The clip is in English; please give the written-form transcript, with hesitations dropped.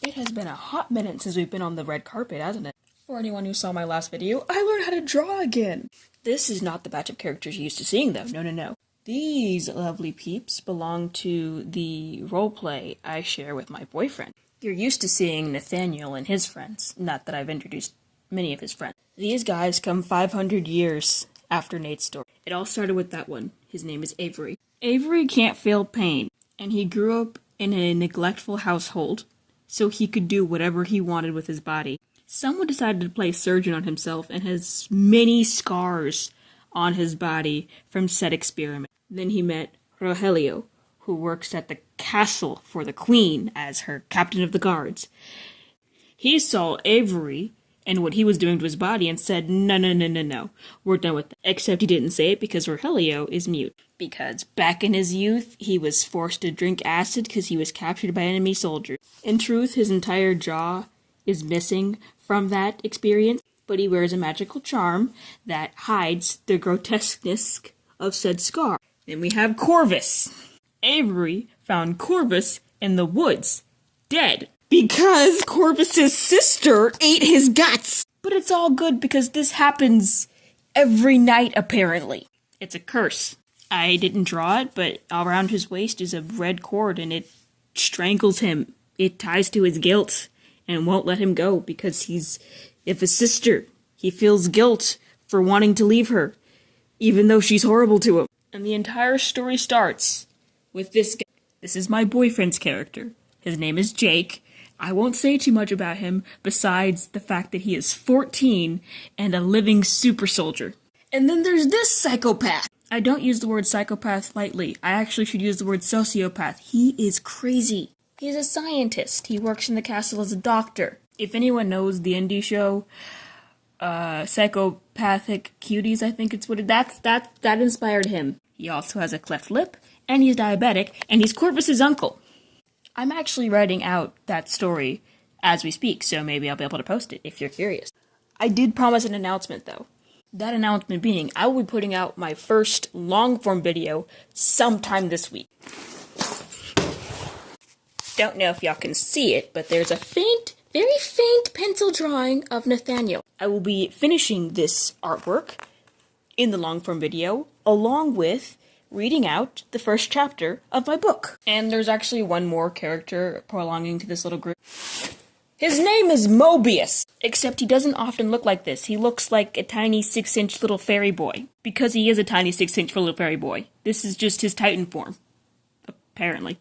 It has been a hot minute since we've been on the red carpet, hasn't it? For anyone who saw my last video, I learned how to draw again! This is not the batch of characters you're used to seeing, though. No. These lovely peeps belong to the roleplay I share with my boyfriend. You're used to seeing Nathaniel and his friends, not that I've introduced many of his friends. These guys come 500 years after Nate's story. It all started with that one. His name is Avery. Avery can't feel pain, and he grew up in a neglectful household, so he could do whatever he wanted with his body. Someone decided to play surgeon on himself and has many scars on his body from said experiment. Then he met Rogelio, who works at the castle for the queen as her captain of the guards. He saw Avery and what he was doing to his body and said, no, we're done with that. Except he didn't say it because Rogelio is mute. Because back in his youth, he was forced to drink acid because he was captured by enemy soldiers. In truth, his entire jaw is missing from that experience, but he wears a magical charm that hides the grotesqueness of said scar. Then we have Corvus. Avery found Corvus in the woods, dead, because Corvus's sister ate his guts. But it's all good because this happens every night, apparently. It's a curse. I didn't draw it, but around his waist is a red cord and it strangles him. It ties to his guilt and won't let him go because if his sister, he feels guilt for wanting to leave her, even though she's horrible to him. And the entire story starts with this guy. This is my boyfriend's character. His name is Jake. I won't say too much about him besides the fact that he is 14 and a living super soldier. And then there's this psychopath. I don't use the word psychopath lightly. I actually should use the word sociopath. He is crazy. He's a scientist. He works in the castle as a doctor. If anyone knows the indie show, Psychopathic Cuties, I think it's what that inspired him. He also has a cleft lip, and he's diabetic, and he's Corvus's uncle. I'm actually writing out that story as we speak, so maybe I'll be able to post it if you're curious. I did promise an announcement, though. That announcement being, I will be putting out my first long-form video sometime this week. Don't know if y'all can see it, but there's a very faint pencil drawing of Nathaniel. I will be finishing this artwork in the long-form video, along with reading out the first chapter of my book. And there's actually one more character belonging to this little group. His name is Mobius, except he doesn't often look like this. He looks like a tiny 6-inch little fairy boy, because he is a tiny 6-inch little fairy boy. This is just his Titan form, apparently.